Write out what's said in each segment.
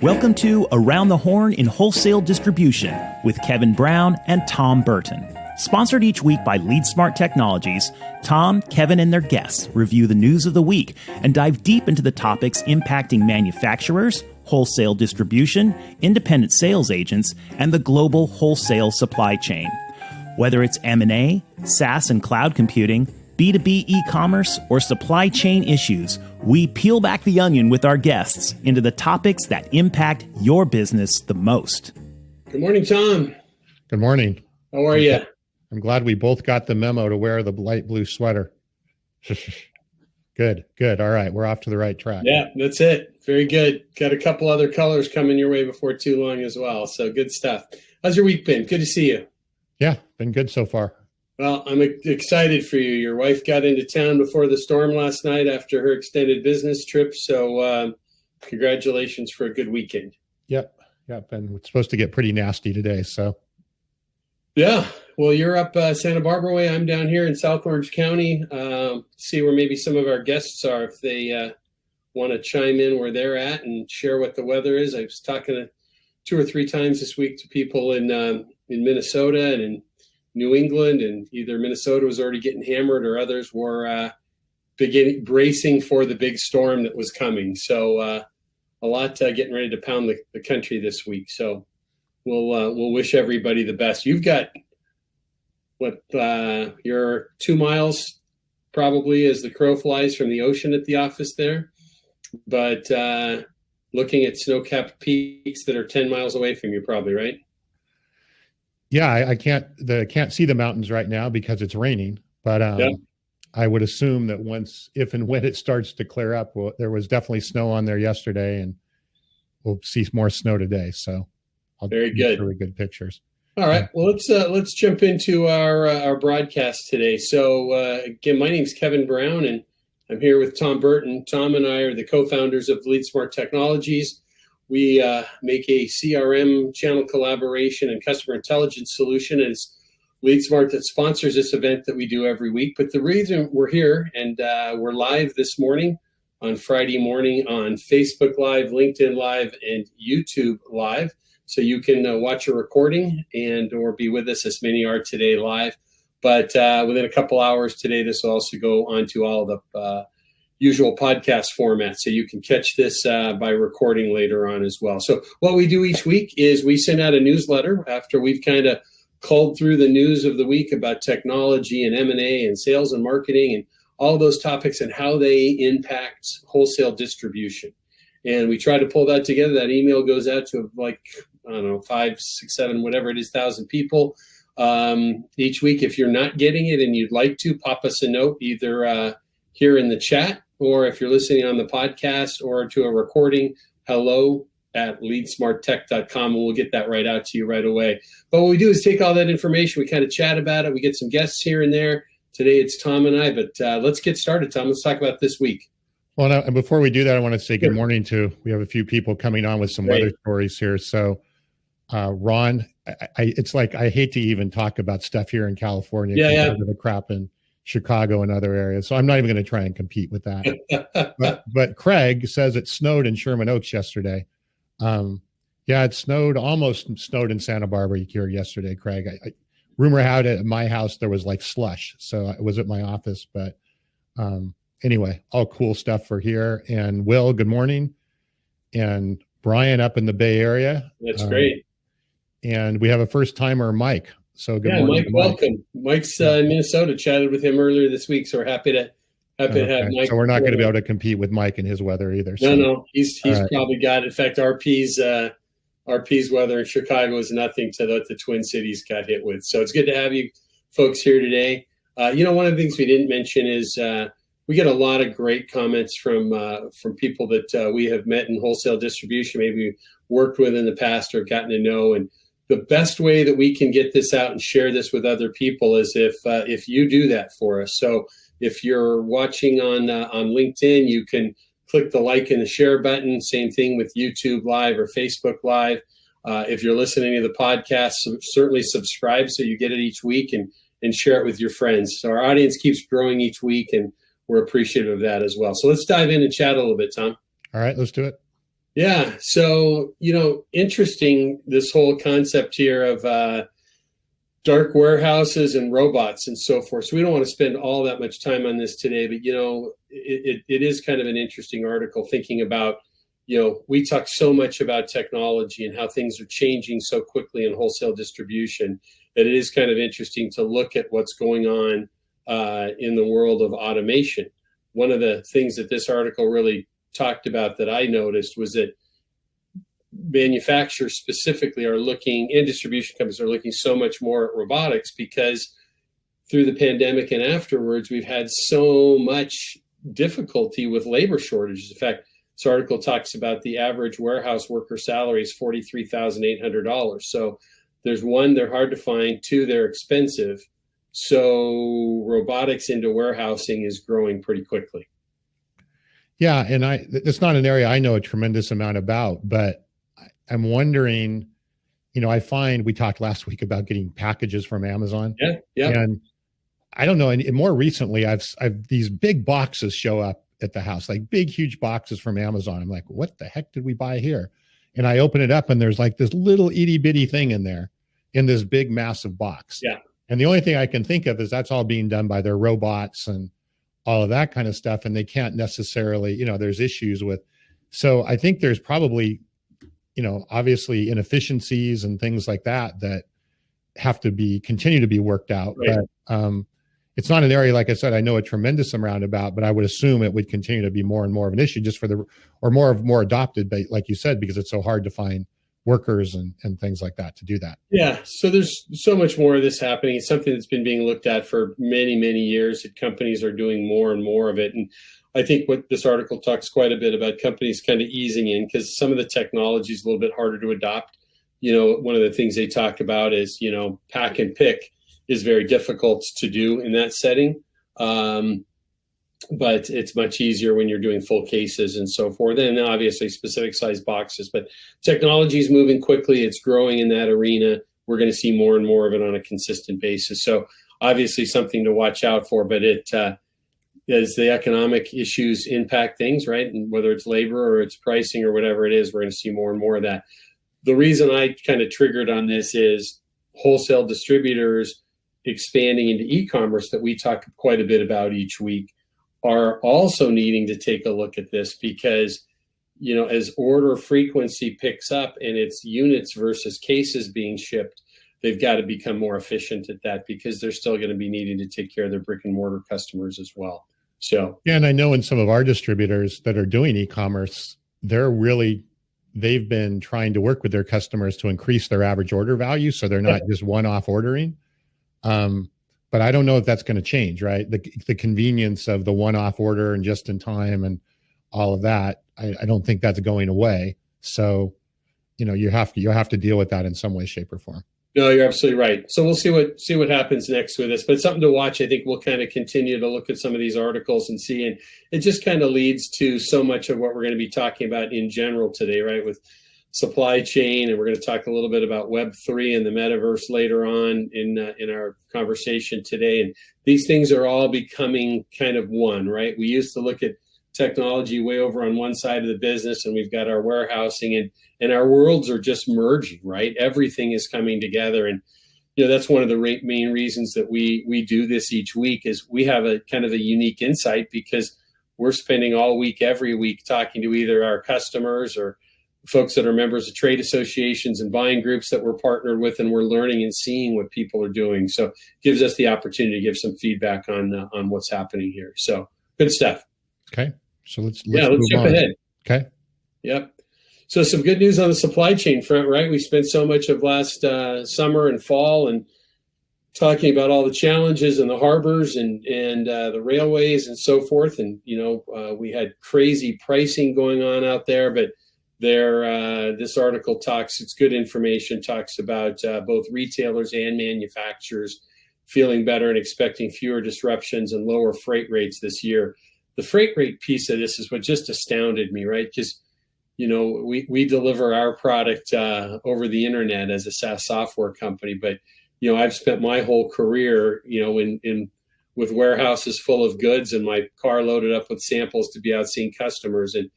Welcome to Around the Horn in Wholesale Distribution with Kevin Brown and Tom Burton. Sponsored each week by LeadSmart Technologies, Tom, Kevin, and their guests review the news of the week and dive deep into the topics impacting manufacturers, wholesale distribution, independent sales agents, and the global wholesale supply chain. Whether it's M&A, SaaS and cloud computing, B2B e-commerce, or supply chain issues, we peel back the onion with our guests into the topics that impact your business the most. Good morning, Tom. Good morning. How are you? I'm glad we both got the memo to wear the light blue sweater. Good. All right. We're off to the right track. Yeah, that's it. Very good. Got a couple other colors coming your way before too long as well. So good stuff. How's your week been? Good to see you. Yeah, been good so far. Well, I'm excited for you. Your wife got into town before the storm last night after her extended business trip. So congratulations for a good weekend. Yep. And it's supposed to get pretty nasty today. So. Yeah. Well, you're up Santa Barbara way. I'm down here in South Orange County. See where maybe some of our guests are if they want to chime in where they're at and share what the weather is. I was talking 2 or 3 times this week to people in Minnesota and in New England, and either Minnesota was already getting hammered or others were bracing for the big storm that was coming. So a lot getting ready to pound the country this week. So we'll wish everybody the best. You've got you're 2 miles probably as the crow flies from the ocean at the office there, but looking at snow-capped peaks that are 10 miles away from you probably, right? Yeah, I can't see the mountains right now because it's raining, but I would assume that if and when it starts to clear up, there was definitely snow on there yesterday, and we'll see more snow today. So very good, really good pictures. All right, well let's jump into our broadcast today. So again, my name's Kevin Brown, and I'm here with Tom Burton. Tom and I are the co-founders of LeadSmart Technologies. We make a CRM channel collaboration and customer intelligence solution. And it's LeadSmart that sponsors this event that we do every week. But the reason we're here and we're live this morning on Friday morning on Facebook Live, LinkedIn Live, and YouTube Live. So you can watch a recording and or be with us, as many are today live. But within a couple hours today, this will also go onto all the usual podcast formats. So you can catch this by recording later on as well. So what we do each week is we send out a newsletter after we've kind of culled through the news of the week about technology and M&A and sales and marketing and all those topics and how they impact wholesale distribution. And we try to pull that together. That email goes out to 5, 6, 7, whatever it is, 1,000 people each week. If you're not getting it and you'd like to, pop us a note either here in the chat, or if you're listening on the podcast or to a recording, hello@leadsmarttech.com, and we'll get that right out to you right away. But what we do is take all that information, we kind of chat about it, we get some guests here and there. Today it's Tom and I, but let's get started, Tom. Let's talk about this week. Well, now, and before we do that, I want to say good morning we have a few people coming on with some weather stories here. So Ron, it's like I hate to even talk about stuff here in California compared to the crap in Chicago and other areas. So I'm not even going to try and compete with that. but Craig says it snowed in Sherman Oaks yesterday. It almost snowed in Santa Barbara here yesterday, Craig. Rumor had it at my house there was like slush. So it was at my office. But anyway, all cool stuff for here. And Will, good morning. And Brian up in the Bay Area. That's great. And we have a first timer, Mike. So good morning, Mike, welcome. Mike's in Minnesota. Chatted with him earlier this week, so we're happy to have Mike. So we're not going to be able to compete with Mike and his weather either. So. No, he's probably got it. In fact, RP's weather in Chicago is nothing to what the Twin Cities got hit with. So it's good to have you folks here today. One of the things we didn't mention is we get a lot of great comments from people that we have met in wholesale distribution, maybe worked with in the past or gotten to know. And the best way that we can get this out and share this with other people is if you do that for us. So if you're watching on LinkedIn, you can click the like and the share button. Same thing with YouTube Live or Facebook Live. If you're listening to the podcast, certainly subscribe so you get it each week and share it with your friends. So our audience keeps growing each week, and we're appreciative of that as well. So let's dive in and chat a little bit, Tom. All right, let's do it. Yeah. So, interesting, this whole concept here of dark warehouses and robots and so forth. So we don't want to spend all that much time on this today, but it is kind of an interesting article thinking about, we talk so much about technology and how things are changing so quickly in wholesale distribution that it is kind of interesting to look at what's going on in the world of automation. One of the things that this article really talked about that I noticed was that manufacturers specifically are looking, and distribution companies are looking so much more at robotics because through the pandemic and afterwards, we've had so much difficulty with labor shortages. In fact, this article talks about the average warehouse worker salary is $43,800. So there's one, they're hard to find. Two, they're expensive. So robotics into warehousing is growing pretty quickly. Yeah, and it's not an area I know a tremendous amount about, but I'm wondering, I find we talked last week about getting packages from Amazon. Yeah. And I don't know. And more recently, I've these big boxes show up at the house, like big, huge boxes from Amazon. I'm like, what the heck did we buy here? And I open it up and there's like this little itty bitty thing in there in this big, massive box. Yeah. And the only thing I can think of is that's all being done by their robots and all of that kind of stuff. And they can't necessarily, there's issues with, so I think there's probably, obviously inefficiencies and things like that have to continue to be worked out. Right. But it's not an area, like I said, I know a tremendous amount about, but I would assume it would continue to be more and more of an issue just or more adopted, but like you said, because it's so hard to find workers and things like that to do that. Yeah. So there's so much more of this happening. It's something that's been being looked at for many, many years, that companies are doing more and more of it. And I think what this article talks quite a bit about companies kind of easing in, because some of the technology is a little bit harder to adopt. One of the things they talk about is, pack and pick is very difficult to do in that setting. But it's much easier when you're doing full cases and so forth. And obviously specific size boxes, but technology is moving quickly. It's growing in that arena. We're going to see more and more of it on a consistent basis. So obviously something to watch out for, but as the economic issues impact things, right? And whether it's labor or it's pricing or whatever it is, we're going to see more and more of that. The reason I kind of triggered on this is wholesale distributors expanding into e-commerce that we talk quite a bit about each week are also needing to take a look at this because, as order frequency picks up and it's units versus cases being shipped, they've got to become more efficient at that because they're still going to be needing to take care of their brick and mortar customers as well. So, yeah, and I know in some of our distributors that are doing e-commerce, they've been trying to work with their customers to increase their average order value. So they're not just one-off ordering. But I don't know if that's going to change, right? The convenience of the one-off order and just in time and all of that, I don't think that's going away. So, you have to deal with that in some way, shape, or form. No, you're absolutely right. So we'll see what happens next with this, but it's something to watch. I think we'll kind of continue to look at some of these articles and see, and it just kind of leads to so much of what we're going to be talking about in general today, right? With supply chain, and we're going to talk a little bit about Web3 and the Metaverse later on in our conversation today. And these things are all becoming kind of one, right? We used to look at technology way over on one side of the business, and we've got our warehousing, and our worlds are just merging, right? Everything is coming together, and that's one of the main reasons that we do this each week is we have a kind of a unique insight because we're spending all week, every week, talking to either our customers or folks that are members of trade associations and buying groups that we're partnered with, and we're learning and seeing what people are doing. So it gives us the opportunity to give some feedback on what's happening here. So good stuff. Okay. So let's jump ahead. Okay. Yep. So some good news on the supply chain front, right? We spent so much of last summer and fall and talking about all the challenges in the harbors and the railways and so forth. And, we had crazy pricing going on out there, but this article it's good information, talks about both retailers and manufacturers feeling better and expecting fewer disruptions and lower freight rates this year. The freight rate piece of this is what just astounded me, right? Because, we deliver our product over the internet as a SaaS software company, but, I've spent my whole career, with warehouses full of goods and my car loaded up with samples to be out seeing customers. And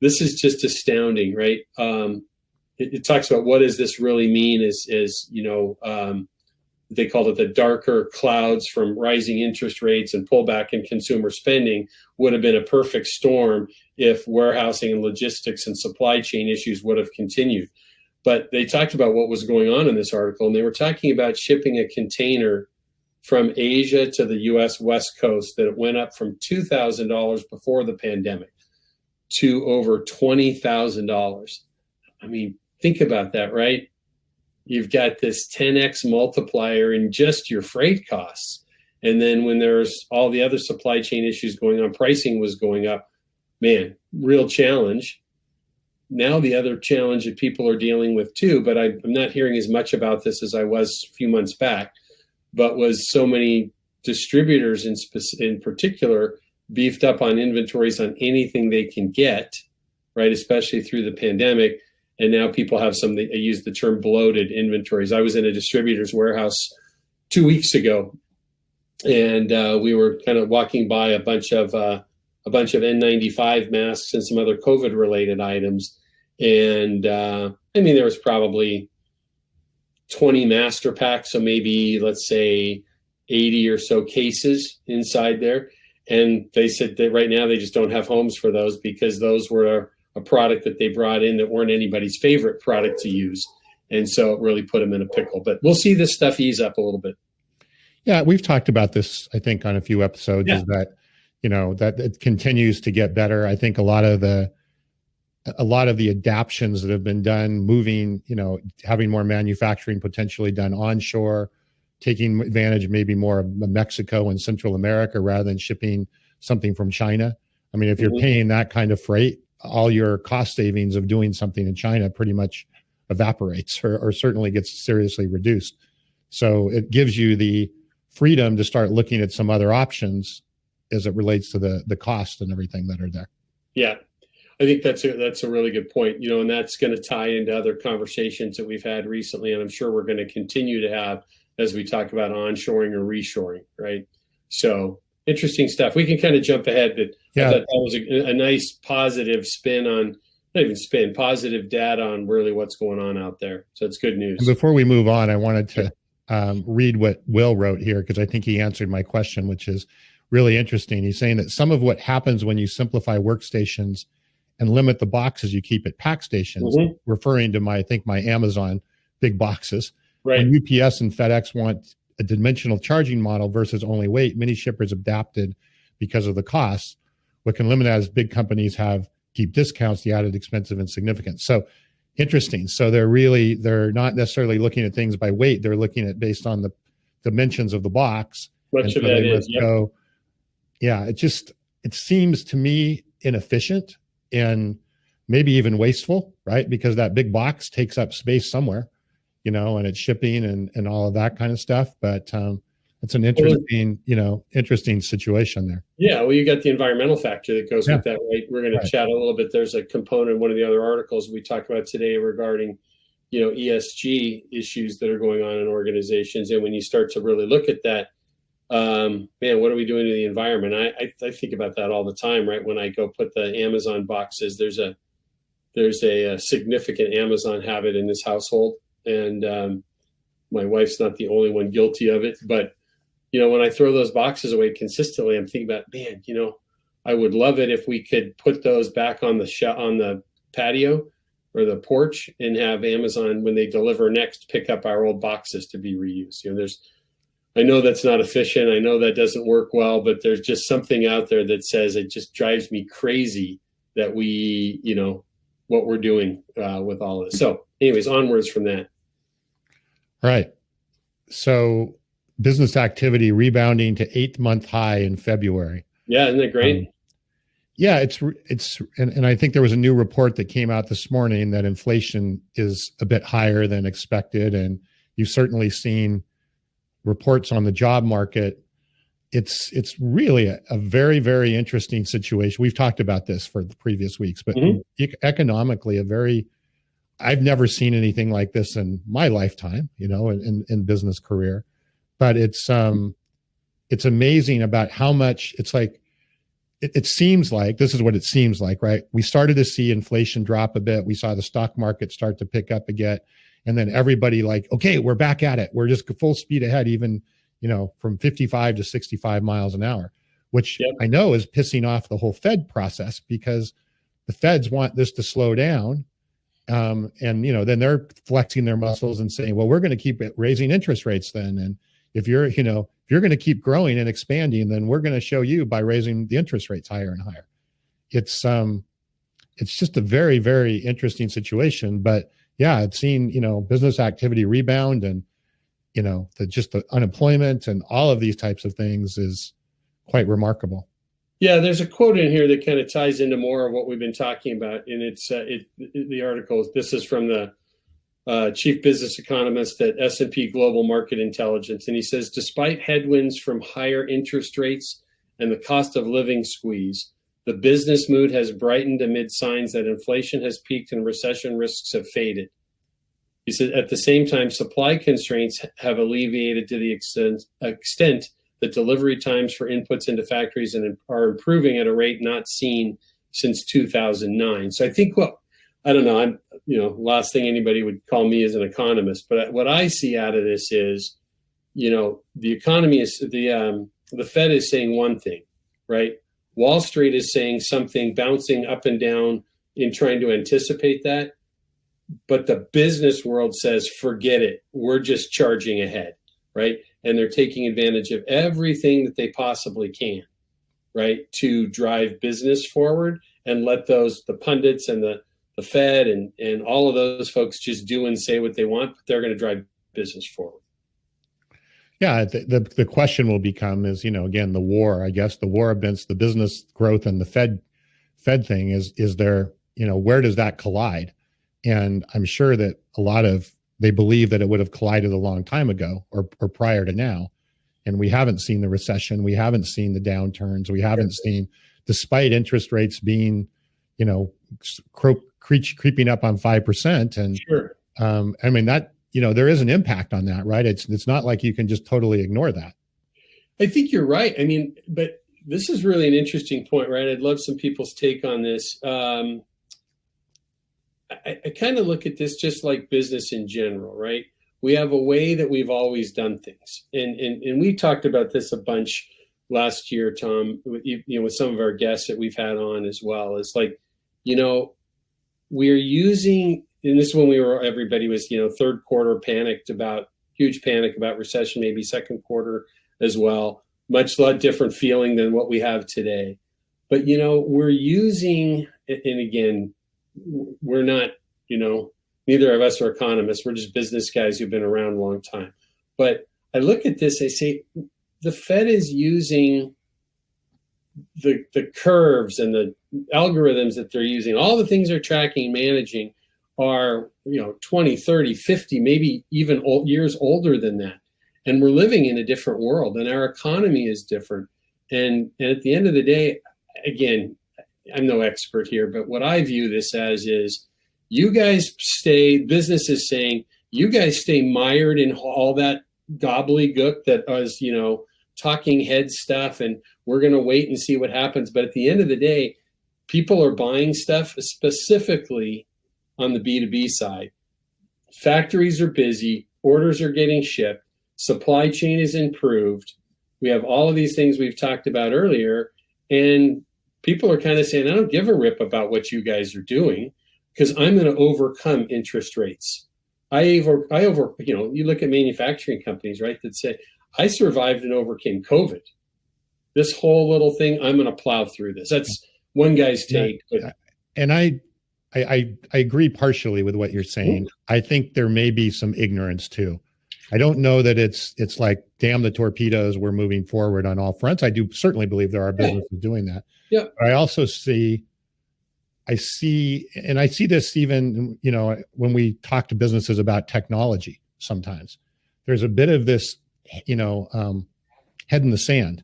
this is just astounding, right? It talks about what does this really mean is they called it the darker clouds from rising interest rates and pullback in consumer spending would have been a perfect storm if warehousing and logistics and supply chain issues would have continued. But they talked about what was going on in this article, and they were talking about shipping a container from Asia to the U.S. West Coast that it went up from $2,000 before the pandemic to over $20,000. I mean, think about that, right? You've got this 10x multiplier in just your freight costs. And then when there's all the other supply chain issues going on, pricing was going up. Man, real challenge. Now the other challenge that people are dealing with too, but I'm not hearing as much about this as I was a few months back, but was so many distributors in particular beefed up on inventories on anything they can get, right? Especially through the pandemic. And now people have they use the term bloated inventories. I was in a distributor's warehouse 2 weeks ago, and we were kind of walking by a bunch of N95 masks and some other COVID-related items. And there was probably 20 master packs, so maybe let's say 80 or so cases inside there. And they said that right now they just don't have homes for those because those were a product that they brought in that weren't anybody's favorite product to use. And so it really put them in a pickle. But we'll see this stuff ease up a little bit. Yeah, we've talked about this, I think, on a few episodes, is that, that it continues to get better. I think a lot of the adaptions that have been done, moving, having more manufacturing potentially done onshore, taking advantage maybe more of Mexico and Central America rather than shipping something from China. I mean, if you're paying that kind of freight, all your cost savings of doing something in China pretty much evaporates or certainly gets seriously reduced. So it gives you the freedom to start looking at some other options as it relates to the cost and everything that are there. Yeah. I think that's a really good point, and that's going to tie into other conversations that we've had recently, and I'm sure we're going to continue to have as we talk about onshoring or reshoring, right? So interesting stuff. We can kind of jump ahead, but I thought that was a nice positive spin on, not even spin, positive data on really what's going on out there. So it's good news. And before we move on, I wanted to read what Will wrote here, because I think he answered my question, which is really interesting. He's saying that some of what happens when you simplify workstations and limit the boxes you keep at pack stations, referring to my Amazon big boxes. Right. When UPS and FedEx want a dimensional charging model versus only weight, many shippers adapted because of the costs. What can limit that is big companies have deep discounts, the added expensive and significant. So interesting. So they're not necessarily looking at things by weight. They're looking at based on the dimensions of the box. Much of that is. It seems to me inefficient and maybe even wasteful, right? Because that big box takes up space somewhere, and it's shipping and all of that kind of stuff. But it's an interesting situation there. Yeah. Well, you got the environmental factor that goes with that, right? We're going to chat a little bit. There's a component in one of the other articles we talked about today regarding, ESG issues that are going on in organizations. And when you start to really look at that, what are we doing to the environment? I think about that all the time, right? When I go put the Amazon boxes, there's a significant Amazon habit in this household. And my wife's not the only one guilty of it. But, when I throw those boxes away consistently, I'm thinking about, man, I would love it if we could put those back on the patio or the porch and have Amazon, when they deliver next, pick up our old boxes to be reused. I know that's not efficient. I know that doesn't work well, but there's just something out there that says it just drives me crazy that we, what we're doing with all of this. So anyways, onwards from that. All right. So business activity rebounding to 8-month high in February. Yeah. Isn't that great? And I think there was a new report that came out this morning that inflation is a bit higher than expected. And you've certainly seen reports on the job market. It's really a very, very interesting situation. We've talked about this for the previous weeks, but economically, I've never seen anything like this in my lifetime, in business career. But it's amazing about how much it's like it seems like this is what it seems like, right? We started to see inflation drop a bit. We saw the stock market start to pick up again. And then everybody like, okay, we're back at it. We're just full speed ahead, even, from 55 to 65 miles an hour, which I know is pissing off the whole Fed process because the Feds want this to slow down. And, then they're flexing their muscles and saying, well, we're going to keep raising interest rates then. And if you're going to keep growing and expanding, then we're going to show you by raising the interest rates higher and higher. It's just a very, very interesting situation, but yeah, it's seen, business activity rebound and, the unemployment and all of these types of things is quite remarkable. Yeah, there's a quote in here that kind of ties into more of what we've been talking about. And it's the article, this is from the chief business economist at S&P Global Market Intelligence. And he says, despite headwinds from higher interest rates and the cost of living squeeze, the business mood has brightened amid signs that inflation has peaked and recession risks have faded. He said, at the same time, supply constraints have alleviated to the extent that delivery times for inputs into factories are improving at a rate not seen since 2009. So I think I don't know, I'm, last thing anybody would call me as an economist, but what I see out of this is, the economy is, the Fed is saying one thing, right? Wall Street is saying something, bouncing up and down in trying to anticipate that. But the business world says, forget it. We're just charging ahead, right? And they're taking advantage of everything that they possibly can, right, to drive business forward and let the pundits and the Fed and all of those folks just do and say what they want, but they're going to drive business forward. Yeah, the question will become is, again, the war against the business growth and the Fed thing is there, where does that collide? And I'm sure that they believe that it would have collided a long time ago or prior to now. And we haven't seen the recession. We haven't seen the downturns. We haven't seen, despite interest rates being, creeping up on 5%. And sure. That, there is an impact on that, right? It's not like you can just totally ignore that. I think you're right. But this is really an interesting point, right? I'd love some people's take on this. I kind of look at this just like business in general, right? We have a way that we've always done things. And we talked about this a bunch last year, Tom, with some of our guests that we've had on as well. It's like, we're using, and this is when everybody was, third quarter huge panic about recession, maybe second quarter as well. Much lot different feeling than what we have today. But, we're using, and again, we're not, neither of us are economists. We're just business guys who've been around a long time. But I look at this, I say, the Fed is using the curves and the algorithms that they're using. All the things they're tracking, managing are, 20, 30, 50, maybe even years older than that. And we're living in a different world and our economy is different. And at the end of the day, again, I'm no expert here, but what I view this as is business is saying, you guys stay mired in all that gobbledygook that was, talking head stuff, and we're going to wait and see what happens. But at the end of the day, people are buying stuff specifically on the B2B side. Factories are busy, orders are getting shipped, supply chain is improved. We have all of these things we've talked about earlier, and people are kind of saying, I don't give a rip about what you guys are doing because I'm going to overcome interest rates. You look at manufacturing companies, right, that say, I survived and overcame COVID. This whole little thing, I'm going to plow through this. That's one guy's take. Yeah. And I agree partially with what you're saying. I think there may be some ignorance too. I don't know that it's like, damn the torpedoes, we're moving forward on all fronts. I do certainly believe there are businesses doing that. Yeah. But I also see this even, when we talk to businesses about technology, sometimes there's a bit of this, head in the sand.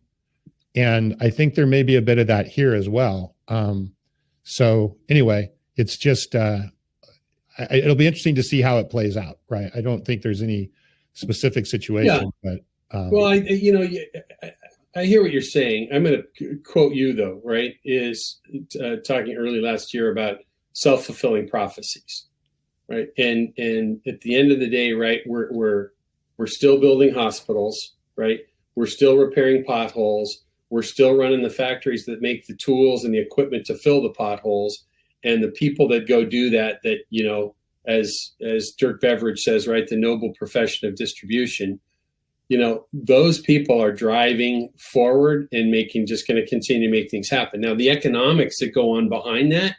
And I think there may be a bit of that here as well. So anyway, it's just, it'll be interesting to see how it plays out, right? I don't think there's any specific situation, but. Well, I hear what you're saying. I'm going to quote you though, right? Is talking early last year about self-fulfilling prophecies, right? And at the end of the day, right, we're still building hospitals, right? We're still repairing potholes. We're still running the factories that make the tools and the equipment to fill the potholes. And the people that go do that, as Dirk Beveridge says, right, the noble profession of distribution, those people are driving forward and just going to continue to make things happen. Now, the economics that go on behind that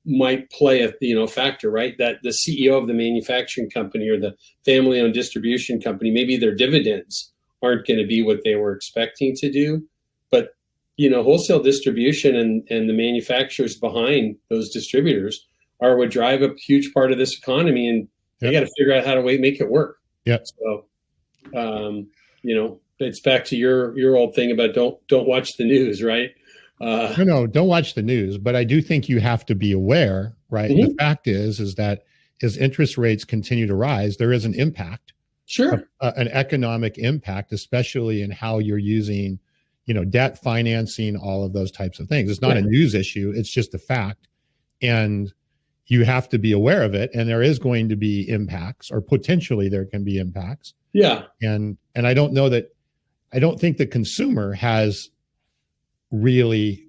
might play a factor, right? That the CEO of the manufacturing company or the family-owned distribution company, maybe their dividends aren't going to be what they were expecting to do. But, wholesale distribution and the manufacturers behind those distributors are what drive a huge part of this economy, and they got to figure out how to make it work. Yeah. So, it's back to your old thing about don't watch the news, right? No, don't watch the news. But I do think you have to be aware, right? Mm-hmm. The fact is that as interest rates continue to rise, there is an impact. Sure. An economic impact, especially in how you're using, debt financing, all of those types of things. It's not a news issue. It's just a fact. And you have to be aware of it. And there is going to be impacts, or potentially there can be impacts. Yeah. And I don't think the consumer has really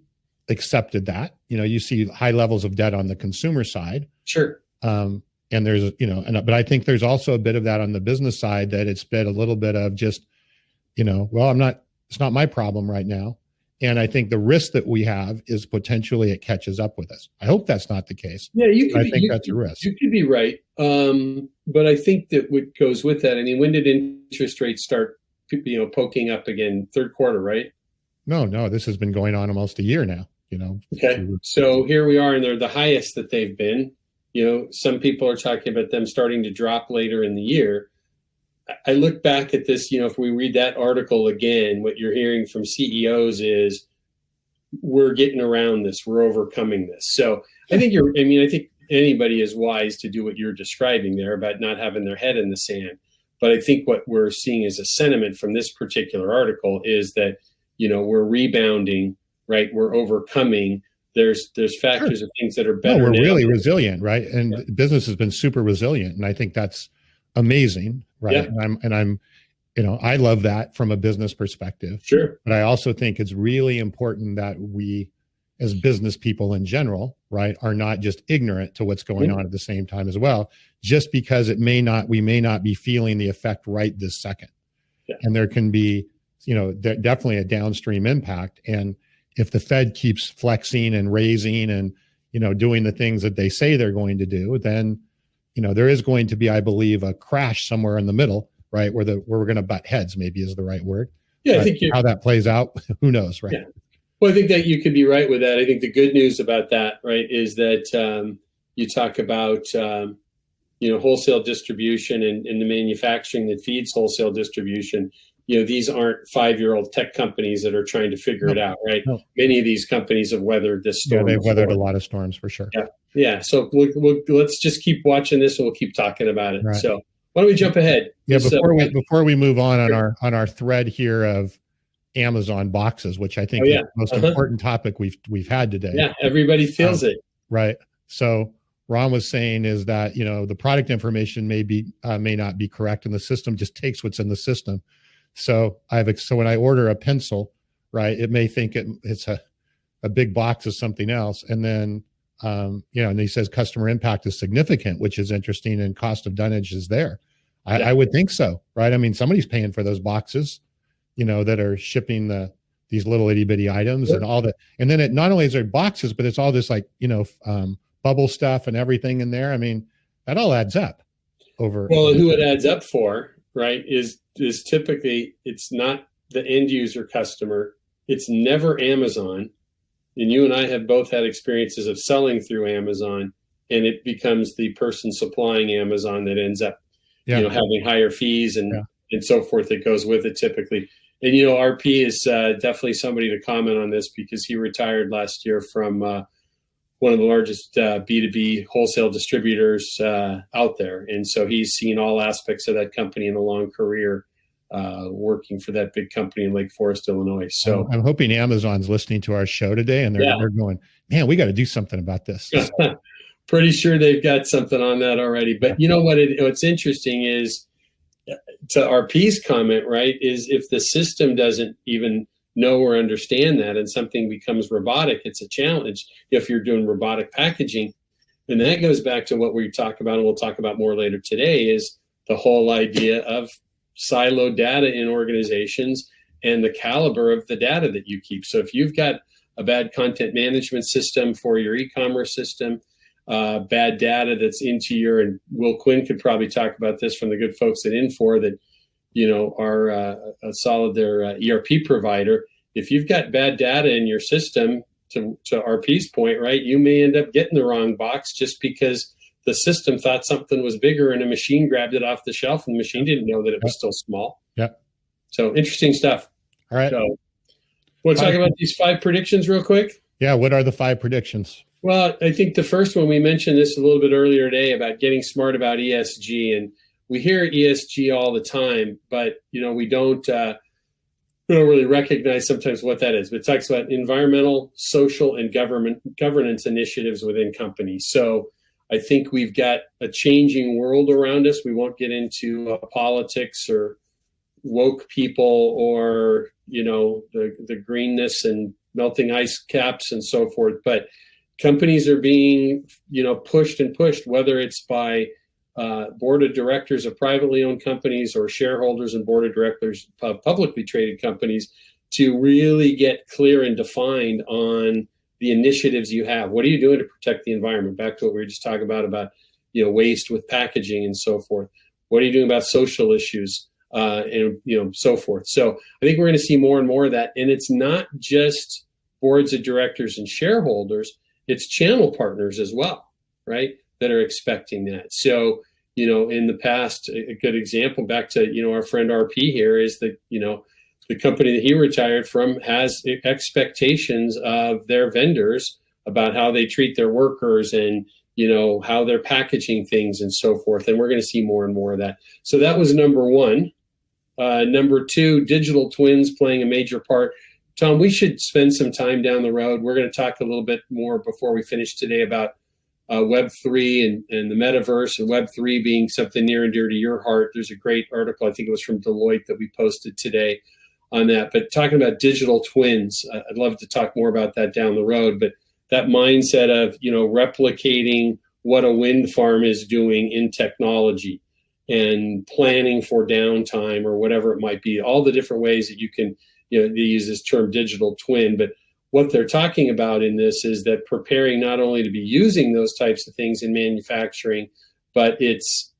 accepted that. You see high levels of debt on the consumer side. Sure. And there's, but I think there's also a bit of that on the business side, that it's been a little bit of just, it's not my problem right now. And I think the risk that we have is potentially it catches up with us. I hope that's not the case. Yeah, I think that's a risk. You could be right. But I think that what goes with that, when did interest rates start, poking up again? Third quarter, right? No, this has been going on almost a year now, Okay. So here we are, and they're the highest that they've been. Some people are talking about them starting to drop later in the year. I look back at this, if we read that article again, what you're hearing from CEOs is we're getting around this, we're overcoming this. So I think I think anybody is wise to do what you're describing there about not having their head in the sand. But I think what we're seeing as a sentiment from this particular article is that, we're rebounding, right? We're overcoming. There's factors of things that are better. No, we're really resilient, right? And business has been super resilient. And I think that's amazing, right? Yeah. And I'm, I love that from a business perspective. Sure. But I also think it's really important that we, as business people in general, right, are not just ignorant to what's going on at the same time as well, just because we may not be feeling the effect right this second. Yeah. And there can be, definitely a downstream impact. And if the Fed keeps flexing and raising and, doing the things that they say they're going to do, then, there is going to be, I believe, a crash somewhere in the middle, right, where we're going to butt heads, maybe is the right word. Yeah, but I think how that plays out, who knows, right? Yeah. Well, I think that you could be right with that. I think the good news about that, right, is that you talk about, wholesale distribution and the manufacturing that feeds wholesale distribution. These aren't 5-year-old tech companies that are trying to figure it out, right? No. Many of these companies have weathered this storm. Yeah, they've weathered a lot of storms for sure. Yeah. Yeah. So let's just keep watching this, and we'll keep talking about it. Right. So why don't we jump ahead? Yeah. Before we move on our thread here of Amazon boxes, which I think is the most important topic we've had today. Yeah. Everybody feels it. Right. So Ron was saying is that, the product information may not be correct, and the system just takes what's in the system. So when I order a pencil, right, it may think it's a big box of something else. And then, and he says customer impact is significant, which is interesting, and cost of dunnage is there. I would think so, right? I mean, somebody's paying for those boxes, that are shipping these little itty bitty items and all that. And then it not only is there boxes, but it's all this bubble stuff and everything in there. I mean, that all adds up over. Well, who it adds up for, right, is typically, it's not the end user customer. It's never Amazon. And you and I have both had experiences of selling through Amazon, and it becomes the person supplying Amazon that ends up, having higher fees and so forth that goes with it typically. And, RP is definitely somebody to comment on this, because he retired last year from one of the largest B2B wholesale distributors out there. And so he's seen all aspects of that company in a long career. working for that big company in Lake Forest, Illinois. So I'm hoping Amazon's listening to our show today, and they're going, man, we got to do something about this. Pretty sure they've got something on that already. But you know what? What's interesting is, to RP's comment, right, is if the system doesn't even know or understand that and something becomes robotic, it's a challenge if you're doing robotic packaging. And that goes back to what we talk about, and we'll talk about more later today, is the whole idea of siloed data in organizations and the caliber of the data that you keep. So if you've got a bad content management system for your e-commerce system, bad data that's into your, and Will Quinn could probably talk about this from the good folks at Infor that, are a solid, their ERP provider. If you've got bad data in your system, to RP's point, right, you may end up getting the wrong box just because the system thought something was bigger and a machine grabbed it off the shelf and the machine didn't know that it was still small. Yeah. So interesting stuff. All right. So we'll talk about these 5 predictions real quick. Yeah. What are the 5 predictions? Well, I think the first one, we mentioned this a little bit earlier today about getting smart about ESG, and we hear ESG all the time, but we don't really recognize sometimes what that is. But it talks about environmental, social, and governance initiatives within companies. So I think we've got a changing world around us. We won't get into politics or woke people or the greenness and melting ice caps and so forth, but companies are being, pushed, whether it's by board of directors of privately owned companies or shareholders and board of directors of publicly traded companies, to really get clear and defined on the initiatives you have. What are you doing to protect the environment? Back to what we were just talking about waste with packaging and so forth. What are you doing about social issues and so forth? So I think we're going to see more and more of that. And it's not just boards of directors and shareholders. It's channel partners as well, right, that are expecting that. So, in the past, a good example back to, our friend RP here is that, the company that he retired from has expectations of their vendors about how they treat their workers and, how they're packaging things and so forth. And we're going to see more and more of that. So that was number 1. Number 2, digital twins playing a major part. Tom, we should spend some time down the road. We're going to talk a little bit more before we finish today about Web3 and the Metaverse, and Web3 being something near and dear to your heart. There's a great article, I think it was from Deloitte, that we posted today on that. But talking about digital twins, I'd love to talk more about that down the road. But that mindset of, replicating what a wind farm is doing in technology and planning for downtime or whatever it might be, all the different ways that you can, they use this term digital twin, but what they're talking about in this is that preparing not only to be using those types of things in manufacturing, but it's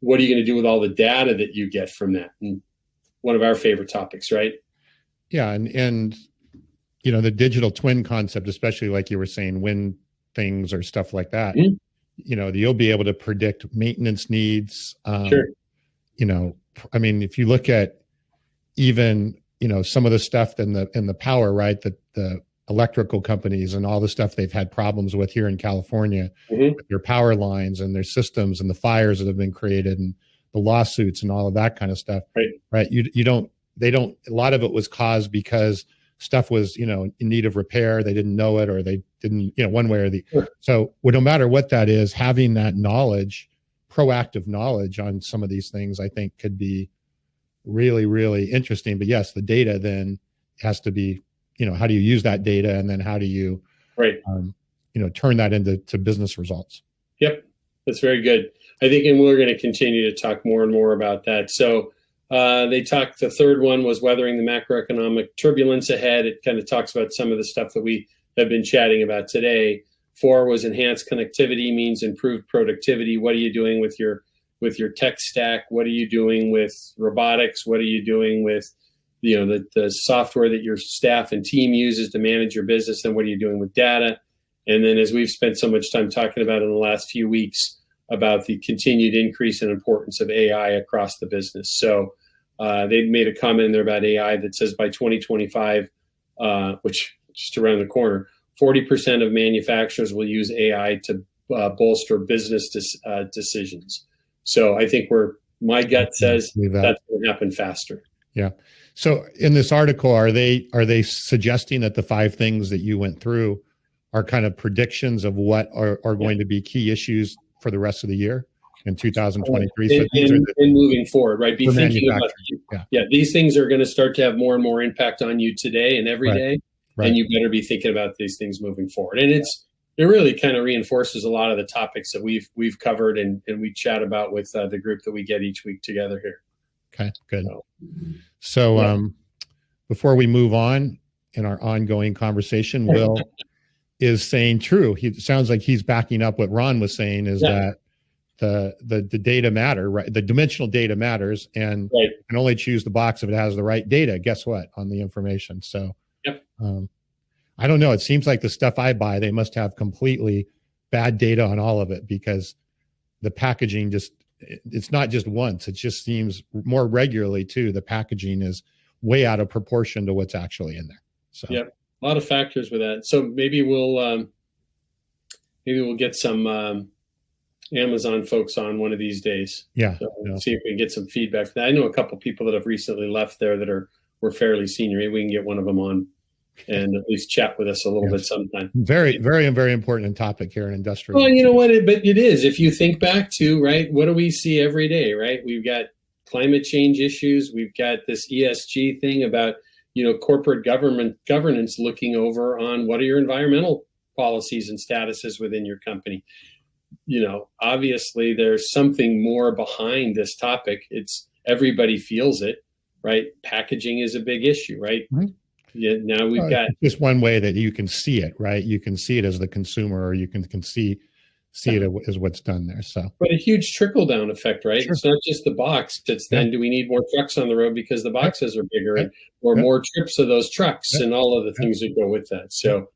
what are you going to do with all the data that you get from that? And one of our favorite topics, right? Yeah. And the digital twin concept, especially like you were saying, wind things or stuff like that, mm-hmm. You'll be able to predict maintenance needs. Sure. If you look at even, some of the stuff in the power, right, that the electrical companies and all the stuff they've had problems with here in California, mm-hmm. with their power lines and their systems and the fires that have been created and the lawsuits and all of that kind of stuff. Right. A lot of it was caused because stuff was, in need of repair. They didn't know it, or they didn't, one way or the, sure. So no matter what that is, having that knowledge, proactive knowledge on some of these things, I think could be really, really interesting. But yes, the data then has to be, how do you use that data, and then how do you, turn that into business results? Yep, that's very good. I think, and we're going to continue to talk more and more about that. So the third one was weathering the macroeconomic turbulence ahead. It kind of talks about some of the stuff that we have been chatting about today. 4 was enhanced connectivity, means improved productivity. What are you doing with your tech stack? What are you doing with robotics? What are you doing with the software that your staff and team uses to manage your business? And what are you doing with data? And then, as we've spent so much time talking about in the last few weeks, about the continued increase in importance of AI across the business. So they've made a comment in there about AI that says by 2025, which is just around the corner, 40% of manufacturers will use AI to bolster business decisions. So I think we're my gut says that's going to happen faster. Yeah. So in this article, are they suggesting that the 5 things that you went through are kind of predictions of what are going to be key issues for the rest of the year in 2023? So these are moving forward, right? Be thinking about these things are going to start to have more and more impact on you today and every day. Right. And you better be thinking about these things moving forward. And it really kind of reinforces a lot of the topics that we've covered and we chat about with the group that we get each week together here. Okay, good. So before we move on in our ongoing conversation, Will is saying true. It sounds like he's backing up what Ron was saying is that the data matter, right? The dimensional data matters, and you can only choose the box if it has the right data. Guess what? On the information. So I don't know. It seems like the stuff I buy, they must have completely bad data on all of it, because the packaging it's not just once. It just seems more regularly too. The packaging is way out of proportion to what's actually in there. So a lot of factors with that. So maybe we'll get some Amazon folks on one of these days. See if we can get some feedback for that. I know a couple people that have recently left there that were fairly senior. Maybe we can get one of them on and at least chat with us a little bit sometime. Very, very, very important topic here in industrial. Well, you know what? But it is. If you think back to, right, what do we see every day, right? We've got climate change issues. We've got this ESG thing about, corporate governance looking over on what are your environmental policies and statuses within your company. Obviously there's something more behind this topic. It's everybody feels it, right? Packaging is a big issue, right? Mm-hmm. Yeah, now we've got just one way that you can see it, right? You can see it as the consumer, or you can see it as what's done there. So, but a huge trickle down effect, right? Sure. It's not just the box. It's then do we need more trucks on the road because the boxes are bigger, or more trips of those trucks and all of the things that go with that. So,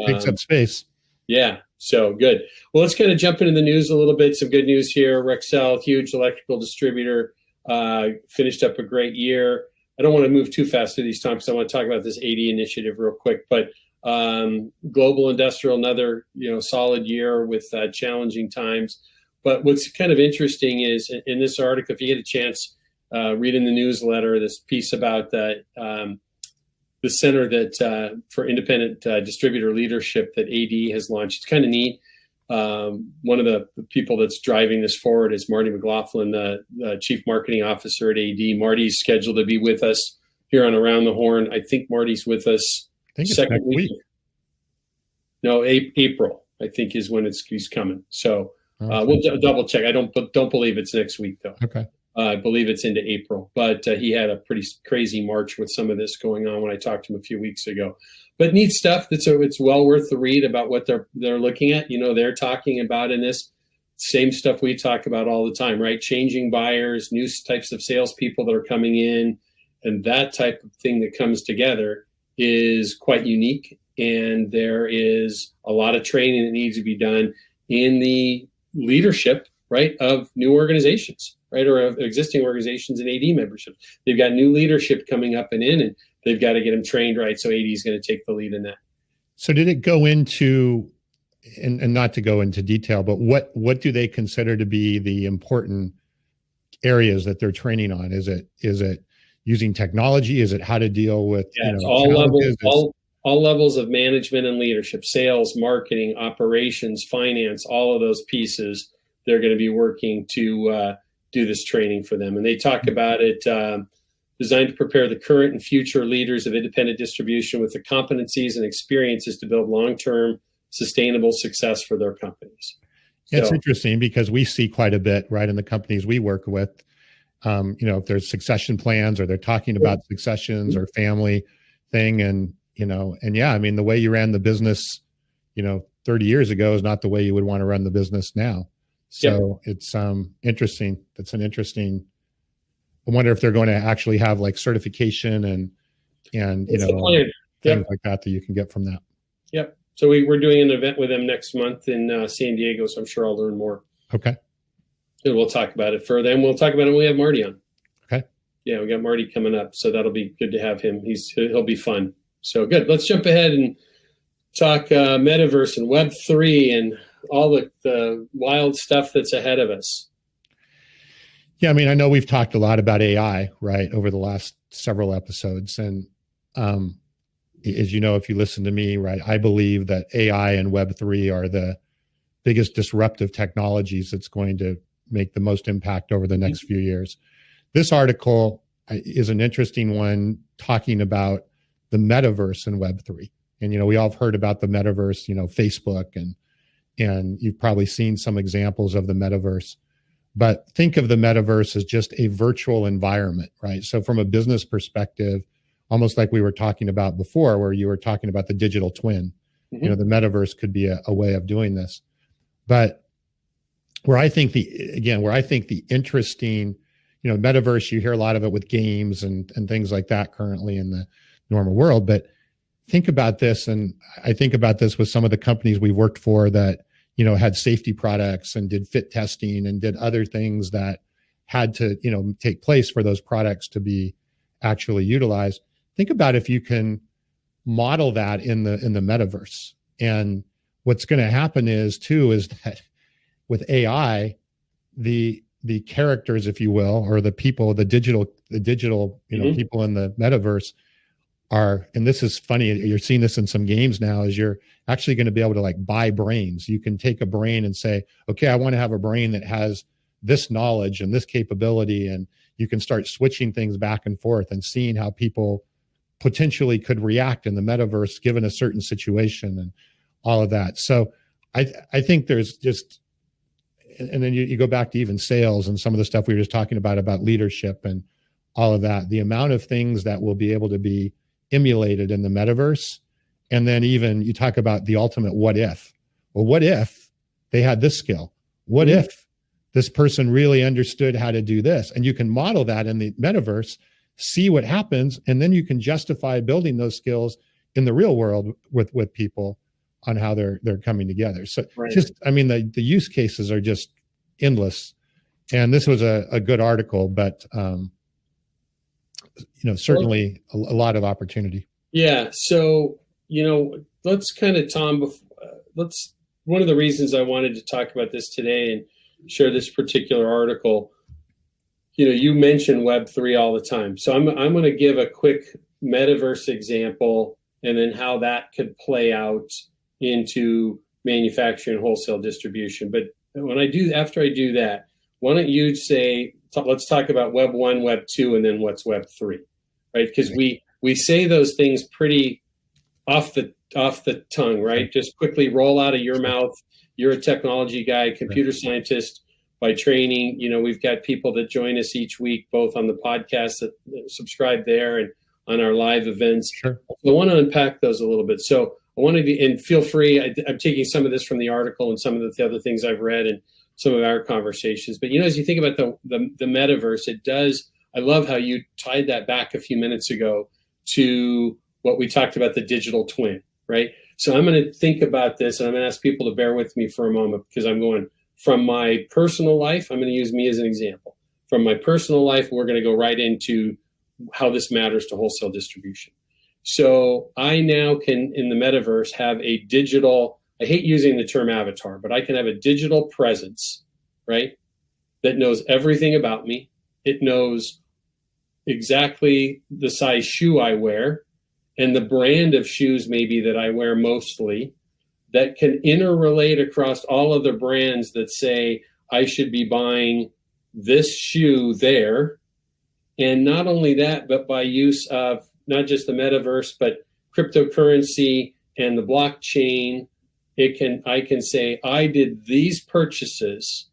takes up space. Yeah. So good. Well, let's kind of jump into the news a little bit. Some good news here. Rexel, huge electrical distributor, finished up a great year. I don't want to move too fast through these topics. I want to talk about this 80 initiative real quick. But Global Industrial, another solid year with challenging times. But what's kind of interesting is in this article, if you get a chance, read in the newsletter this piece about the center that for independent distributor leadership that AD has launched. It's kind of neat. One of the people that's driving this forward is Marty McLaughlin, the Chief Marketing Officer at AD. Marty's scheduled to be with us here on Around the Horn. I think Marty's with us second week. No, April, I think, is when he's coming. So we'll double check. I don't believe it's next week, though. Okay. I believe it's into April. But he had a pretty crazy March with some of this going on when I talked to him a few weeks ago. But neat stuff. It's well worth the read about what they're looking at. They're talking about in this same stuff we talk about all the time, right? Changing buyers, new types of salespeople that are coming in, and that type of thing that comes together is quite unique. And there is a lot of training that needs to be done in the leadership, right, of new organizations, right, or of existing organizations and AD membership. They've got new leadership coming up and in, and they've got to get them trained right. So AD is going to take the lead in that. So did it go into, and not to go into detail, but what do they consider to be the important areas that they're training on? Is it using technology? Is it how to deal with all levels of management and leadership, sales, marketing, operations, finance, all of those pieces? They're going to be working to do this training for them. And they talk about it designed to prepare the current and future leaders of independent distribution with the competencies and experiences to build long-term sustainable success for their companies. Yeah, it's interesting because we see quite a bit, right, in the companies we work with, if there's succession plans or they're talking about successions or family thing. And the way you ran the business, 30 years ago is not the way you would want to run the business now. So it's interesting. That's an interesting. I wonder if they're going to actually have like certification and things like that you can get from that. Yep. So we're doing an event with them next month in San Diego. So I'm sure I'll learn more. Okay. And we'll talk about it further, and we'll talk about it when we have Marty on. Okay. Yeah, we got Marty coming up, so that'll be good to have him. He'll be fun. So good. Let's jump ahead and talk Metaverse and Web3 and all the wild stuff that's ahead of us. Yeah, I mean, I know we've talked a lot about AI, right, over the last several episodes. And as you know, if you listen to me, right, I believe that AI and Web3 are the biggest disruptive technologies that's going to make the most impact over the next few years. This article is an interesting one talking about the metaverse and Web3. And, we all have heard about the metaverse, Facebook, and you've probably seen some examples of the metaverse. But think of the metaverse as just a virtual environment, right? So from a business perspective, almost like we were talking about before, where you were talking about the digital twin, the metaverse could be a way of doing this. But where I think the interesting, metaverse, you hear a lot of it with games and things like that currently in the normal world. But think about this, and I think about this with some of the companies we worked for that, had safety products and did fit testing and did other things that had to, take place for those products to be actually utilized. Think about if you can model that in the metaverse. And what's going to happen is that with AI, the characters, if you will, or the people, the digital, people in the metaverse are, and this is funny, you're seeing this in some games now, is you're actually going to be able to buy brains. You can take a brain and say, okay, I want to have a brain that has this knowledge and this capability. And you can start switching things back and forth and seeing how people potentially could react in the metaverse given a certain situation and all of that. So I think there's just, and then you go back to even sales and some of the stuff we were just talking about leadership and all of that, the amount of things that will be able to be emulated in the metaverse. And then even you talk about the ultimate what if. Well, what if they had this skill? What if this person really understood how to do this? And you can model that in the metaverse, see what happens, and then you can justify building those skills in the real world with people on how they're coming together. So the use cases are just endless. And this was a good article, but certainly a lot of opportunity. Yeah. So, let's kind of, Tom, one of the reasons I wanted to talk about this today and share this particular article, you mention Web3 all the time. So I'm going to give a quick metaverse example and then how that could play out into manufacturing and wholesale distribution. But after I do that, why don't you let's talk about Web 1, Web 2, and then what's Web 3, right? Because we say those things pretty off the tongue, right? Just quickly roll out of your mouth. You're a technology guy, computer scientist by training. We've got people that join us each week, both on the podcast that subscribe there and on our live events. Sure. I want to unpack those a little bit. So I want to and feel free. I'm taking some of this from the article and some of the other things I've read and some of our conversations. But, as you think about the metaverse, I love how you tied that back a few minutes ago to what we talked about, the digital twin, right? So I'm going to think about this, and I'm going to ask people to bear with me for a moment, because I'm going from my personal life. I'm going to use me as an example. From my personal life, we're going to go right into how this matters to wholesale distribution. So I now can, in the metaverse, have a digital, I hate using the term avatar, but I can have a digital presence, right, that knows everything about me. It knows exactly the size shoe I wear and the brand of shoes maybe that I wear mostly, that can interrelate across all other brands that say I should be buying this shoe there. And not only that, but by use of not just the metaverse, but cryptocurrency and the blockchain, I can say I did these purchases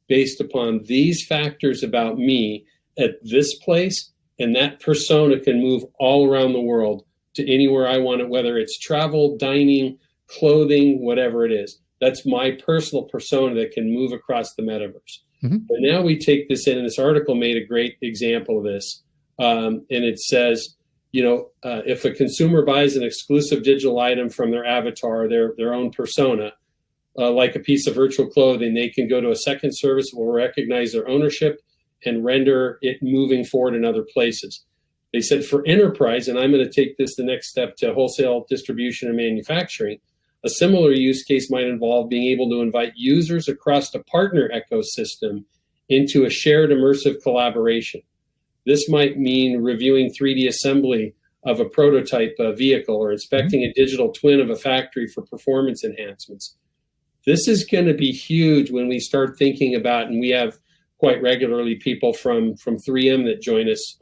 based upon these factors about me at this place, and that persona can move all around the world to anywhere I want it, whether it's travel, dining, clothing, whatever it is. That's my personal persona that can move across the metaverse. Mm-hmm. But now we take this in, and this article made a great example of this. And it says, if a consumer buys an exclusive digital item from their avatar, their own persona, like a piece of virtual clothing, they can go to a second service that will recognize their ownership and render it moving forward in other places. They said for enterprise, and I'm going to take this the next step to wholesale distribution and manufacturing, a similar use case might involve being able to invite users across the partner ecosystem into a shared immersive collaboration. This might mean reviewing 3D assembly of a prototype vehicle or inspecting a digital twin of a factory for performance enhancements. This is going to be huge when we start thinking about, and we have quite regularly people from 3M that join us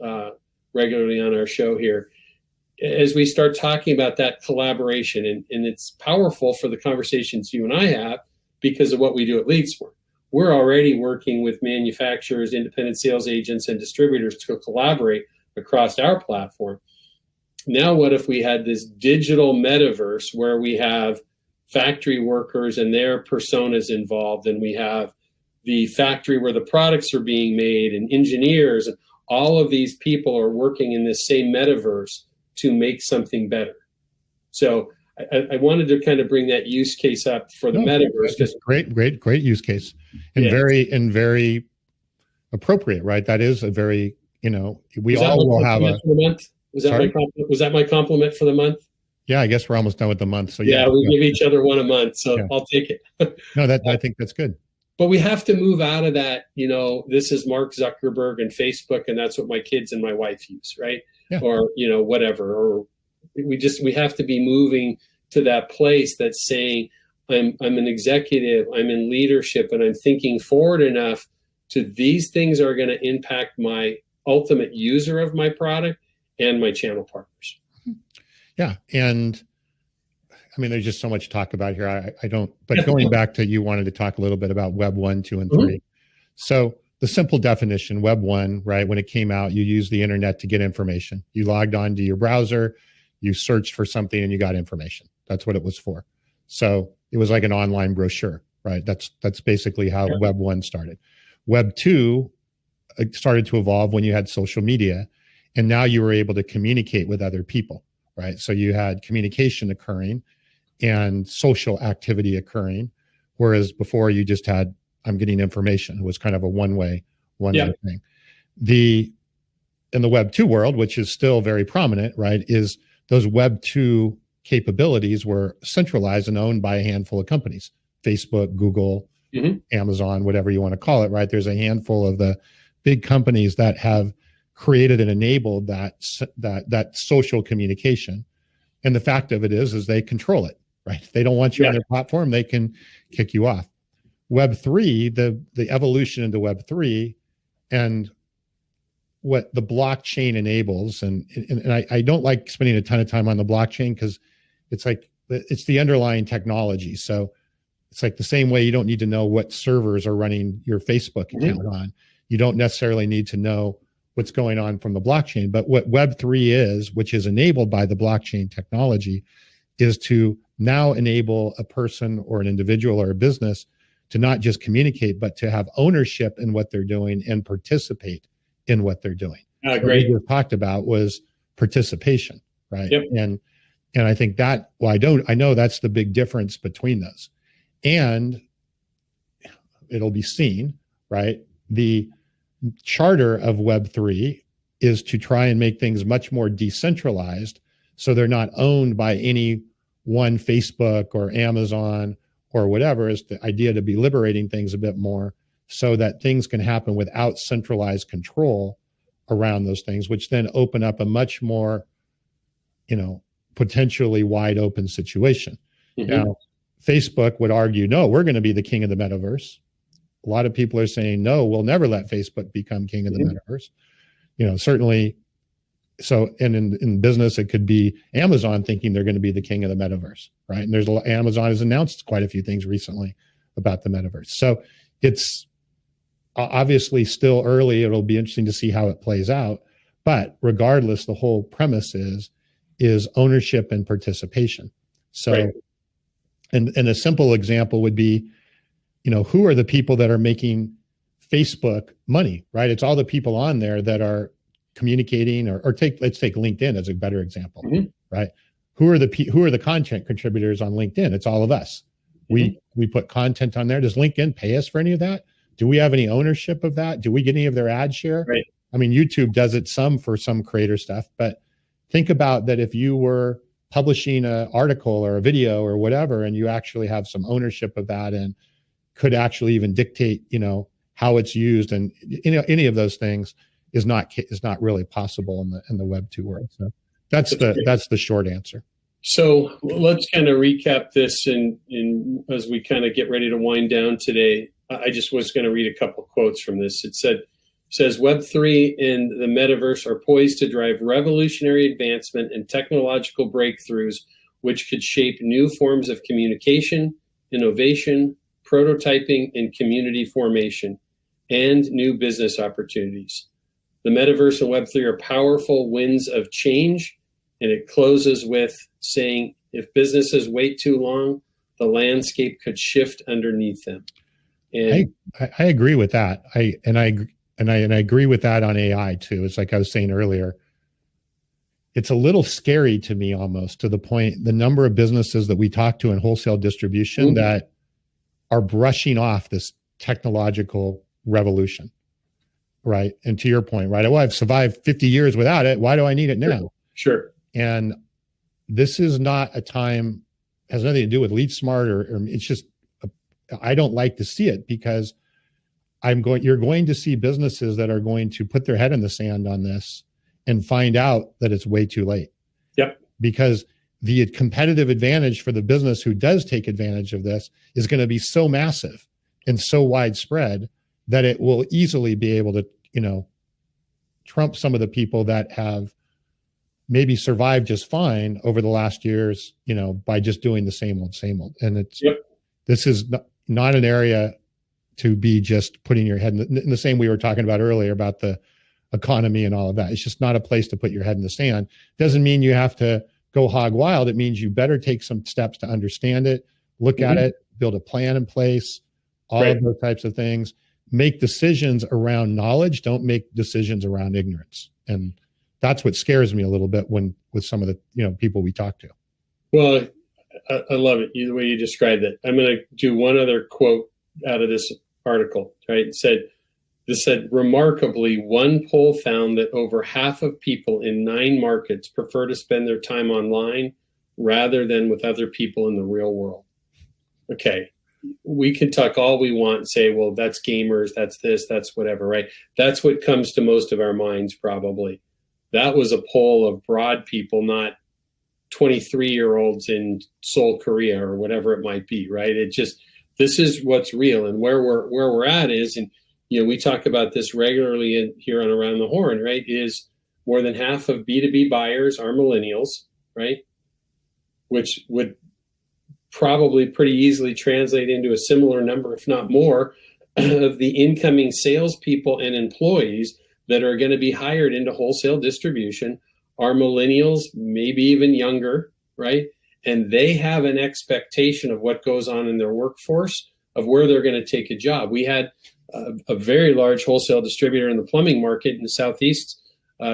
regularly on our show here, as we start talking about that collaboration. And it's powerful for the conversations you and I have because of what we do at LeadSmart. We're already working with manufacturers, independent sales agents, and distributors to collaborate across our platform. Now, what if we had this digital metaverse where we have factory workers and their personas involved, and we have the factory where the products are being made and engineers, and all of these people are working in this same metaverse to make something better. So I wanted to kind of bring that use case up for the metaverse. That's great use case, and very appropriate, right? That is a very, we all will have a month. Was that my compliment for the month? Yeah, I guess we're almost done with the month. So yeah, we give each other one a month. So I'll take it. No, I think that's good. But we have to move out of that, this is Mark Zuckerberg and Facebook, and that's what my kids and my wife use, right? Yeah. Or, whatever. Or we have to be moving to that place that's saying, I'm an executive, I'm in leadership, and I'm thinking forward enough to these things are going to impact my ultimate user of my product and my channel partners. Yeah. And I mean, there's just so much to talk about here. But going back to, you wanted to talk a little bit about Web 1, 2, and 3. So the simple definition, Web 1, right? When it came out, you used the internet to get information. You logged on to your browser, you searched for something, and you got information. That's what it was for. So it was like an online brochure, right? That's basically how Web 1 started. Web 2 started to evolve when you had social media, and now you were able to communicate with other people, right? So you had communication occurring and social activity occurring, whereas before you just had, I'm getting information. It was kind of a one-way thing. In the Web 2 world, which is still very prominent, right, is those Web 2 capabilities were centralized and owned by a handful of companies, Facebook, Google, Amazon, whatever you want to call it, right? There's a handful of the big companies that have created and enabled that social communication. And the fact of it is they control it, right? If they don't want you on their platform, they can kick you off. Web 3, the evolution into Web 3 and what the blockchain enables, and I don't like spending a ton of time on the blockchain because it's the underlying technology. So it's like the same way you don't need to know what servers are running your Facebook account on. You don't necessarily need to know what's going on from the blockchain. But what Web 3 is, which is enabled by the blockchain technology, is to now enable a person or an individual or a business to not just communicate, but to have ownership in what they're doing and participate in what they're doing. Great. What we just talked about was participation, right? Yep. And I think that, I know that's the big difference between those. And it'll be seen, right? The charter of Web 3 is to try and make things much more decentralized, so they're not owned by any one Facebook or Amazon or whatever. Is the idea to be liberating things a bit more so that things can happen without centralized control around those things, which then open up a much more, potentially wide open situation. Now, Facebook would argue, no, we're going to be the king of the metaverse. A lot of people are saying, no, we'll never let Facebook become king of the metaverse. Certainly. So, and in business, it could be Amazon thinking they're going to be the king of the metaverse, right? And Amazon has announced quite a few things recently about the metaverse. So it's obviously still early. It'll be interesting to see how it plays out. But regardless, the whole premise is ownership and participation. So, and a simple example would be, who are the people that are making Facebook money, right? It's all the people on there that are communicating, let's take LinkedIn as a better example, right? Who are the content contributors on LinkedIn? It's all of us. We put content on there. Does LinkedIn pay us for any of that? Do we have any ownership of that? Do we get any of their ad share? Right. I mean, YouTube does it some for some creator stuff, but think about that if you were publishing an article or a video or whatever, and you actually have some ownership of that and could actually even dictate, how it's used, and any of those things is not really possible in the Web 2 world. So that's the short answer. So let's kind of recap this in as we kind of get ready to wind down today. I just was going to read a couple quotes from this. It says Web3 and the Metaverse are poised to drive revolutionary advancement and technological breakthroughs, which could shape new forms of communication, innovation, prototyping, and community formation, and new business opportunities. The Metaverse and Web3 are powerful winds of change, and it closes with saying, if businesses wait too long, the landscape could shift underneath them. And I agree with that. I agree with that on AI too. It's like I was saying earlier, it's a little scary to me, almost to the point, the number of businesses that we talk to in wholesale distribution that are brushing off this technological revolution. Right. And to your point, right? Well, I've survived 50 years without it. Why do I need it now? Sure. And this is not a time, has nothing to do with LeadSmart or it's just, I don't like to see it, because you're going to see businesses that are going to put their head in the sand on this and find out that it's way too late. Yep. Because the competitive advantage for the business who does take advantage of this is going to be so massive and so widespread that it will easily be able to, trump some of the people that have maybe survived just fine over the last years, by just doing the same old. And this is not an area to be just putting your head in the same we were talking about earlier about the economy and all of that. It's just not a place to put your head in the sand. Doesn't mean you have to go hog wild. It means you better take some steps to understand it, look at it, build a plan in place, all of those types of things. Make decisions around knowledge. Don't make decisions around ignorance. And that's what scares me a little bit with some of the people we talk to. Well, I love it, the way you described it. I'm going to do one other quote out of this article. Right? This said, remarkably, one poll found that over half of people in 9 markets prefer to spend their time online rather than with other people in the real world. Okay. We can talk all we want and say, well, that's gamers, that's this, that's whatever, right? That's what comes to most of our minds, probably. That was a poll of broad people, not 23-year-olds in Seoul, Korea, or whatever it might be, right? This is what's real, and where we're at is, and we talk about this regularly here on Around the Horn, right? Is more than half of B2B buyers are millennials, right? Which would probably pretty easily translate into a similar number, if not more, of the incoming salespeople and employees that are going to be hired into wholesale distribution are millennials, maybe even younger, right? And they have an expectation of what goes on in their workforce, of where they're going to take a job. We had a very large wholesale distributor in the plumbing market in the Southeast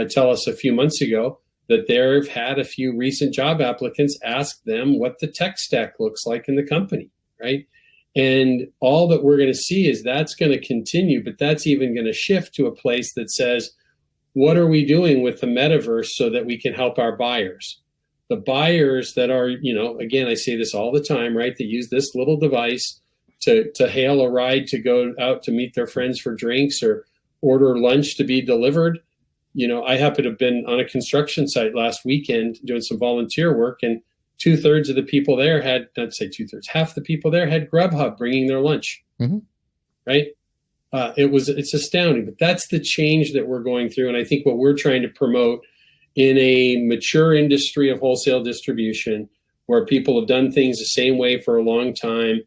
tell us a few months ago that they've had a few recent job applicants ask them what the tech stack looks like in the company, right? And all that we're going to see is that's going to continue, but that's even going to shift to a place that says, what are we doing with the metaverse so that we can help our buyers? The buyers that are, again, I say this all the time, right? That use this little device to hail a ride to go out to meet their friends for drinks or order lunch to be delivered. I happen to have been on a construction site last weekend doing some volunteer work, and 2/3 of the people there half the people there had Grubhub bringing their lunch, right? It's astounding, but that's the change that we're going through. And I think what we're trying to promote in a mature industry of wholesale distribution, where people have done things the same way for a long time,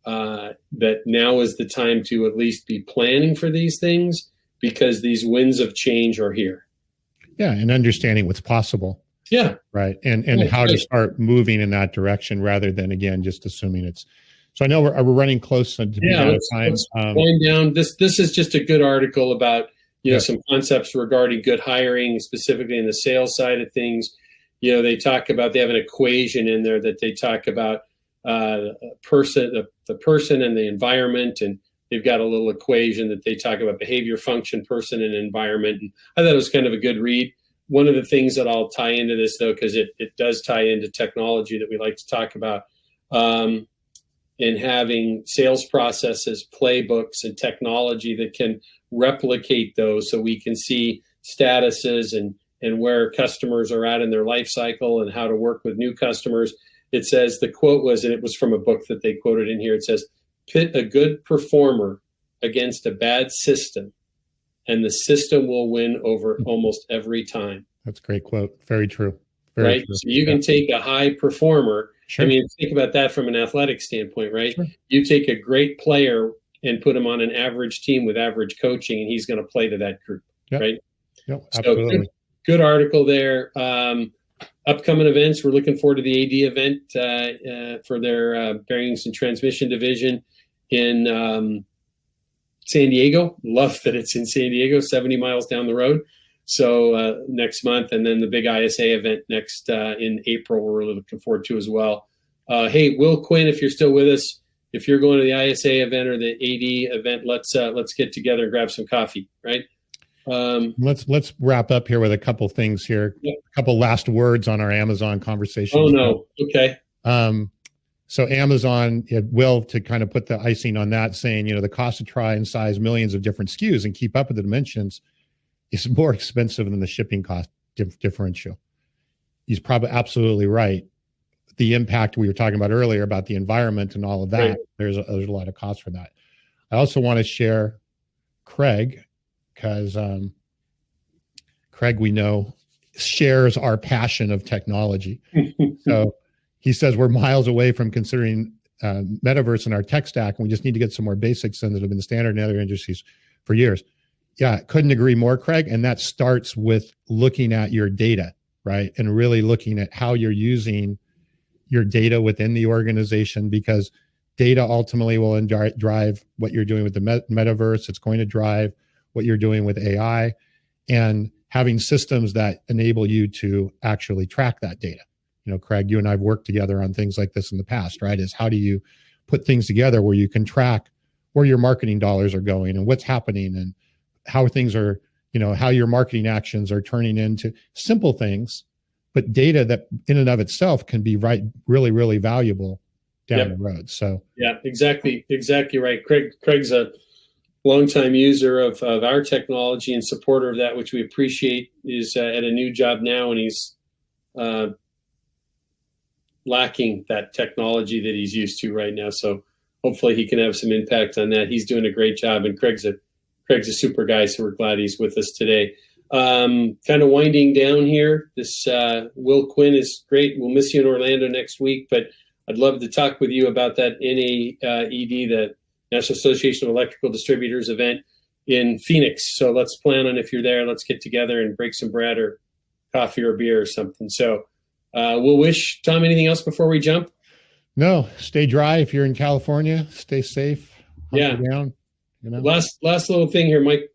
that now is the time to at least be planning for these things, because these winds of change are here. Yeah, and understanding what's possible. Yeah. Right. And how to start moving in that direction rather than, again, just assuming it's. So I know we're running close to being out of time. Going down. This is just a good article about some concepts regarding good hiring, specifically in the sales side of things. They talk about, they have an equation in there that they talk about the person and the environment, and they've got a little equation that they talk about behavior, function, person, and environment. And I thought it was kind of a good read. One of the things that I'll tie into this, though, because it does tie into technology that we like to talk about, and in having sales processes, playbooks, and technology that can replicate those so we can see statuses and where customers are at in their life cycle and how to work with new customers. It says, the quote was, and it was from a book that they quoted in here, it says, pit a good performer against a bad system, and the system will win over almost every time. That's a great quote. Very true. Right? True. So you can take a high performer. Sure. I mean, think about that from an athletic standpoint, right? Sure. You take a great player and put him on an average team with average coaching, and he's going to play to that group, right? Yep, absolutely. So good article there. Upcoming events, we're looking forward to the AD event for their bearings and transmission division in San Diego. Love that it's in San Diego, 70 miles down the road. So next month, and then the big ISA event next in April, we're really looking forward to as well. Hey, Will Quinn, if you're still with us, if you're going to the ISA event or the AD event, let's get together and grab some coffee, right? Let's wrap up here with a couple things here. Yep. A couple last words on our Amazon conversation. Oh no, okay. So Amazon, Will, to kind of put the icing on that, saying, the cost to try and size millions of different SKUs and keep up with the dimensions is more expensive than the shipping cost differential. He's probably absolutely right. The impact we were talking about earlier about the environment and all of that, right. There's a lot of cost for that. I also want to share Craig, because Craig, we know, shares our passion of technology. So he says we're miles away from considering Metaverse in our tech stack, and we just need to get some more basics in that have been standard in other industries for years. Yeah, couldn't agree more, Craig. And that starts with looking at your data, right? And really looking at how you're using your data within the organization, because data ultimately will drive what you're doing with the Metaverse. It's going to drive what you're doing with AI, and having systems that enable you to actually track that data. Craig, you and I have worked together on things like this in the past, right? Is how do you put things together where you can track where your marketing dollars are going and what's happening and how things are, how your marketing actions are turning into simple things, but data that in and of itself can be really, really valuable down the road. So yeah, exactly right. Craig's a longtime user of our technology and supporter of that, which we appreciate. Is at a new job now, and he's lacking that technology that he's used to right now. So hopefully he can have some impact on that. He's doing a great job, and Craig's a super guy, so we're glad he's with us today. Kind of winding down here. This Will Quinn is great. We'll miss you in Orlando next week, but I'd love to talk with you about that NAED, the National Association of Electrical Distributors event in Phoenix. So let's plan on, if you're there, let's get together and break some bread or coffee or beer or something. So we'll wish Tom anything else before we jump? No, stay dry. If you're in California, stay safe. Hunker down. Last little thing here, Mike.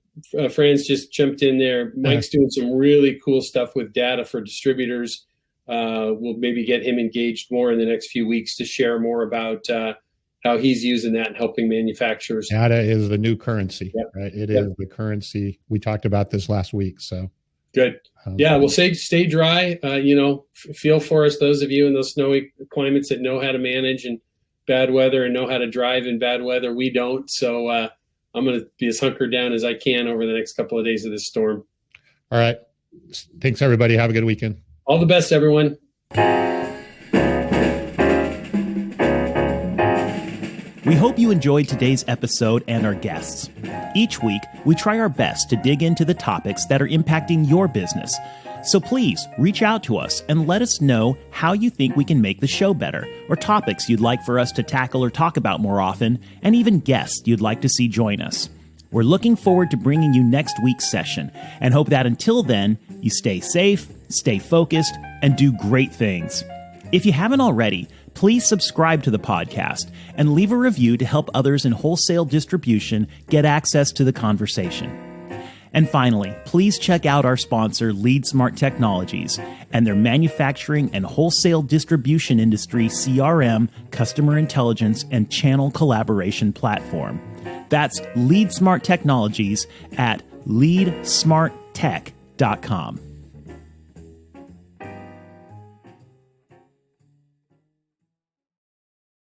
Franz just jumped in there. Mike's doing some really cool stuff with data for distributors. We'll maybe get him engaged more in the next few weeks to share more about how he's using that and helping manufacturers. Data is the new currency, right? It is the currency. We talked about this last week. So good. We'll stay dry. Feel for us, those of you in those snowy climates that know how to manage in bad weather and know how to drive in bad weather. We don't. So I'm going to be as hunkered down as I can over the next couple of days of this storm. All right. Thanks, everybody. Have a good weekend. All the best, everyone. We hope you enjoyed today's episode and our guests. Each week, we try our best to dig into the topics that are impacting your business. So please reach out to us and let us know how you think we can make the show better, or topics you'd like for us to tackle or talk about more often, and even guests you'd like to see join us. We're looking forward to bringing you next week's session, and hope that until then, you stay safe, stay focused, and do great things. If you haven't already, please subscribe to the podcast and leave a review to help others in wholesale distribution get access to the conversation. And finally, please check out our sponsor, LeadSmart Technologies, and their manufacturing and wholesale distribution industry CRM, customer intelligence, and channel collaboration platform. That's LeadSmart Technologies at leadsmarttech.com.